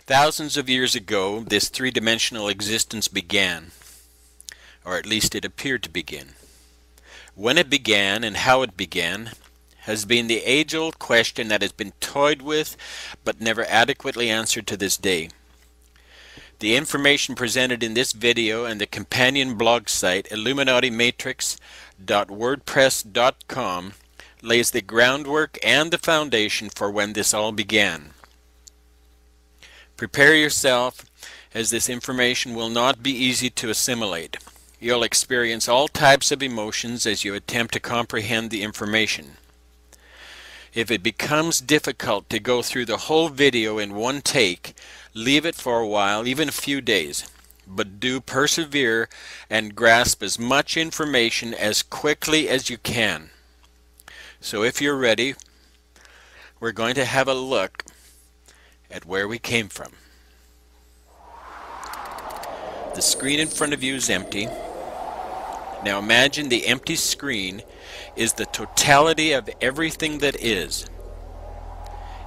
Thousands of years ago, this three-dimensional existence began, or at least it appeared to begin. When it began and how it began has been the age-old question that has been toyed with but never adequately answered to this day. The information presented in this video and the companion blog site illuminatimatrix.wordpress.com lays the groundwork and the foundation for when this all began. Prepare yourself, as this information will not be easy to assimilate. You'll experience all types of emotions as you attempt to comprehend the information. If it becomes difficult to go through the whole video in one take, leave it for a while, even a few days. But do persevere and grasp as much information as quickly as you can. So if you're ready, we're going to have a look at where we came from. The screen in front of you is empty. Now imagine the empty screen is the totality of everything that is.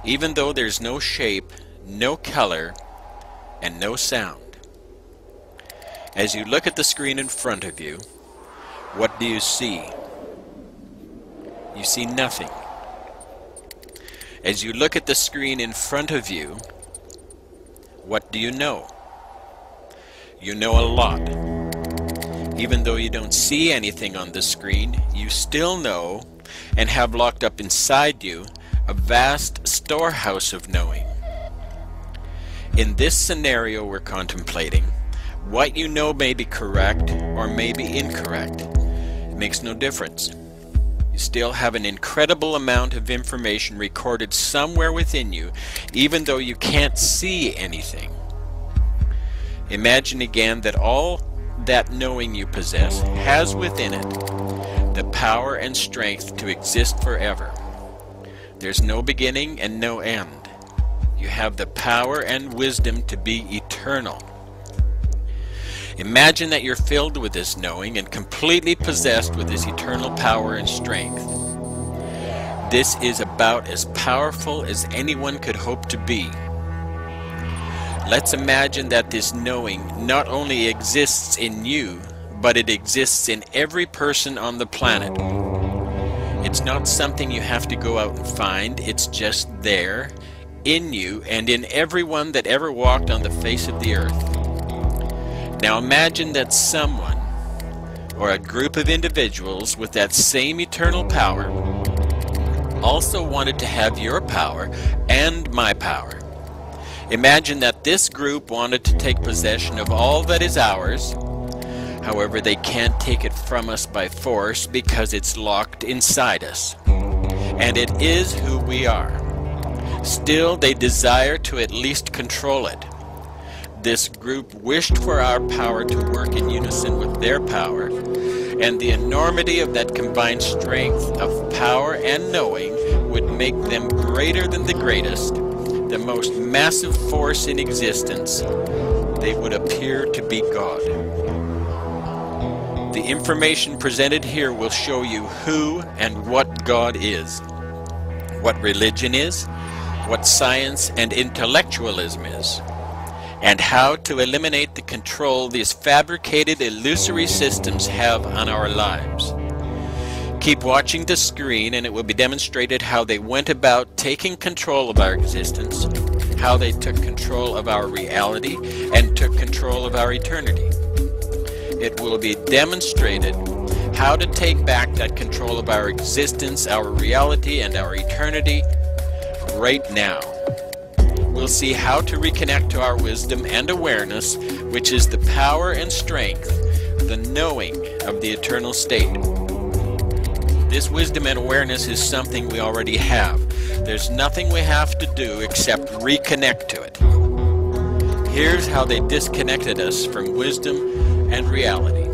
Even though there's no shape, no color, and no sound. As you look at the screen in front of you, what do you see? You see nothing. As you look at the screen in front of you, what do you know? You know a lot. Even though you don't see anything on the screen, you still know and have locked up inside you a vast storehouse of knowing. In this scenario we're contemplating, what you know may be correct or may be incorrect. It makes no difference. You still have an incredible amount of information recorded somewhere within you, even though you can't see anything. Imagine again that all that knowing you possess has within it the power and strength to exist forever. There's no beginning and no end. You have the power and wisdom to be eternal. Imagine that you're filled with this knowing and completely possessed with this eternal power and strength. This is about as powerful as anyone could hope to be. Let's imagine that this knowing not only exists in you, but it exists in every person on the planet. It's not something you have to go out and find, it's just there, in you, and in everyone that ever walked on the face of the earth. Now imagine that someone, or a group of individuals with that same eternal power, also wanted to have your power and my power. Imagine that this group wanted to take possession of all that is ours. However, they can't take it from us by force because it's locked inside us. And it is who we are. Still, they desire to at least control it. This group wished for our power to work in unison with their power, and the enormity of that combined strength of power and knowing would make them greater than the greatest, the most massive force in existence. They would appear to be God. The information presented here will show you who and what God is, what religion is, what science and intellectualism is, and how to eliminate the control these fabricated illusory systems have on our lives. Keep watching the screen and it will be demonstrated how they went about taking control of our existence, how they took control of our reality and took control of our eternity. It will be demonstrated how to take back that control of our existence, our reality, and our eternity right now. We'll see how to reconnect to our wisdom and awareness, which is the power and strength, the knowing of the eternal state. This wisdom and awareness is something we already have. There's nothing we have to do except reconnect to it. Here's how they disconnected us from wisdom and reality.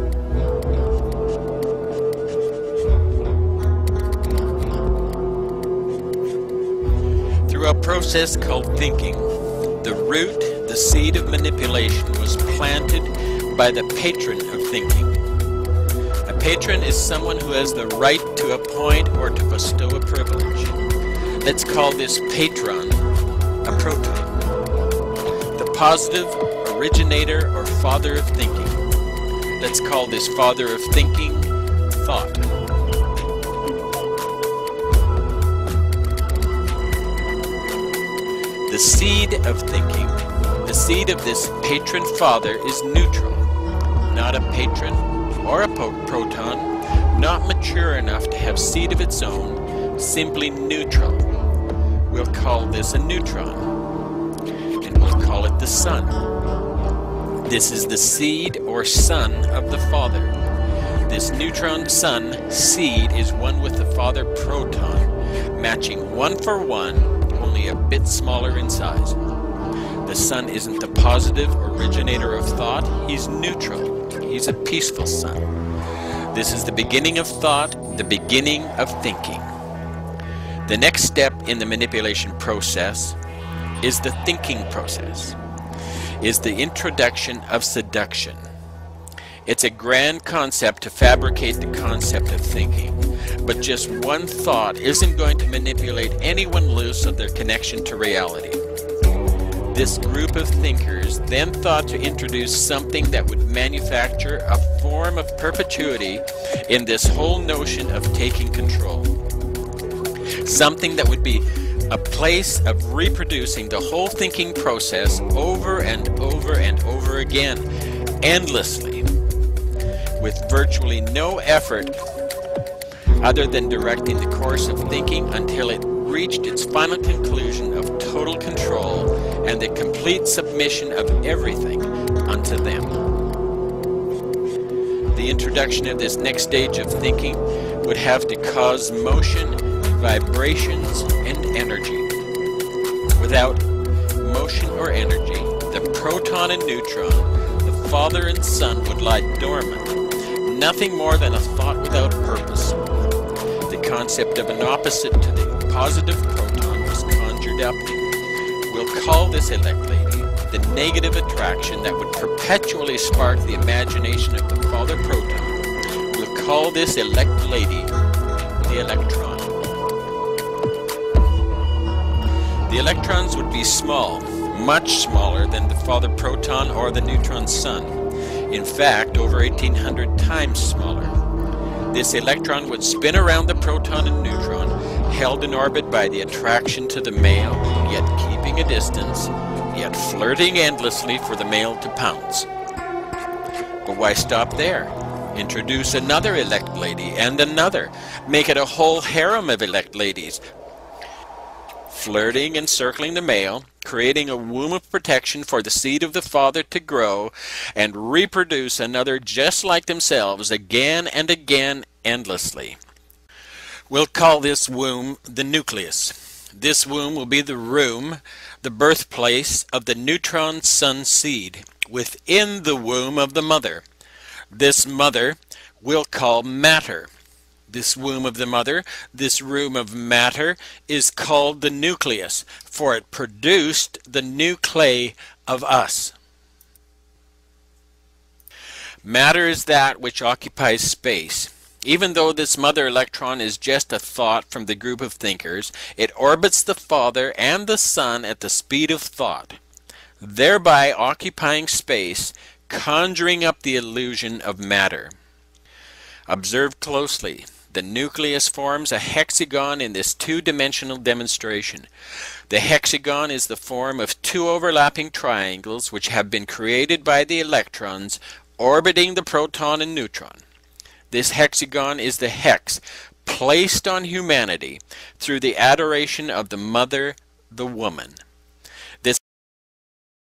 Through a process called thinking, the root, the seed of manipulation, was planted by the patron of thinking. A patron is someone who has the right to appoint or to bestow a privilege. Let's call this patron a proton. The positive originator or father of thinking. Let's call this father of thinking thought. The seed of thinking, the seed of this patron father is neutral, not a patron or a proton, not mature enough to have seed of its own, simply neutral. We'll call this a neutron, and we'll call it the sun. This is the seed or son of the father. This neutron sun seed is one with the father proton, matching 1 for 1, only a bit smaller in size. The sun isn't the positive originator of thought, he's neutral. He's a peaceful sun. This is the beginning of thought, the beginning of thinking. The next step in the manipulation process is the thinking process, is the introduction of seduction. It's a grand concept to fabricate the concept of thinking, but just one thought isn't going to manipulate anyone loose of their connection to reality. This group of thinkers then thought to introduce something that would manufacture a form of perpetuity in this whole notion of taking control. Something that would be a place of reproducing the whole thinking process over and over and over again, endlessly, with virtually no effort other than directing the course of thinking until it reached its final conclusion of total control and the complete submission of everything unto them. The introduction of this next stage of thinking would have to cause motion, vibrations, and energy. Without motion or energy, the proton and neutron, the father and son, would lie dormant, nothing more than a thought without purpose. The concept of an opposite to the positive proton was conjured up. We'll call this elect lady the negative attraction that would perpetually spark the imagination of the father proton. We'll call this elect lady the electron. The electrons would be small, much smaller than the father proton or the neutron sun. In fact, over 1,800 times smaller. This electron would spin around the proton and neutron, held in orbit by the attraction to the male, yet keeping a distance, yet flirting endlessly for the male to pounce. But why stop there? Introduce another elect lady and another. Make it a whole harem of elect ladies, flirting and circling the male, creating a womb of protection for the seed of the father to grow and reproduce another just like themselves again and again endlessly. We'll call this womb the nucleus. This womb will be the room, the birthplace of the neutron sun seed within the womb of the mother. This mother we'll call matter. This womb of the mother, this room of matter, is called the nucleus, for it produced the new clay of us. Matter is that which occupies space. Even though this mother electron is just a thought from the group of thinkers, it orbits the father and the son at the speed of thought, thereby occupying space, conjuring up the illusion of matter. Observe closely. The nucleus forms a hexagon in this two-dimensional demonstration. The hexagon is the form of two overlapping triangles which have been created by the electrons orbiting the proton and neutron. This hexagon is the hex placed on humanity through the adoration of the mother, the woman.